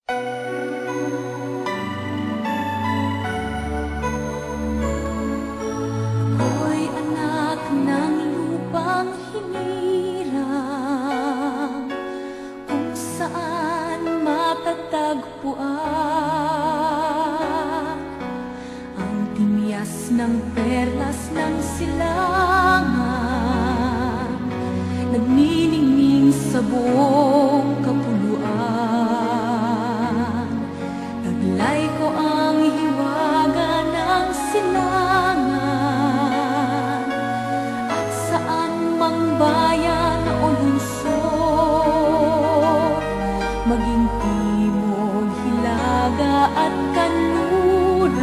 Ako'y anak ng lupang hinirang, kung saan matatagpuan ang timyas ng perlas ng silangan, nagniningning sa buong kapuluan. Taglay ko ang hiwaga ng silangan, at saan mang bayan o lungsod, maging timog, hilaga at kanluran,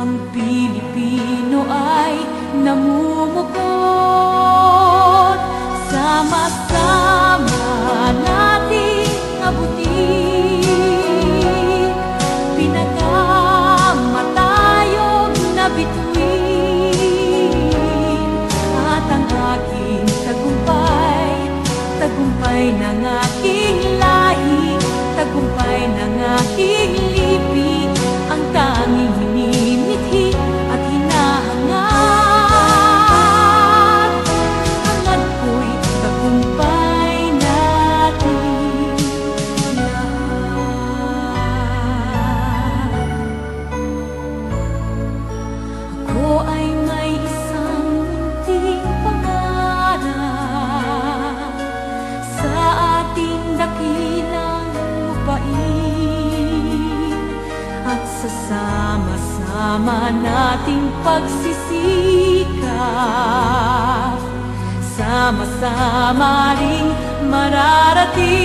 ang Pilipino ay namumukod. Sama-sama nating abutin pinakamatayog na bituin, at ang aking tagumpay, tagumpay ng aking lahi, tagumpay ng aking lipi, ang tanging hinimithi at hinahangad. Hangad ko'y tagumpay natin lahat. Ako ay may isang munting pangarap sa ating dakilang lupain, at sa sama-sama nating pagsisikap, sama-sama ring mararating.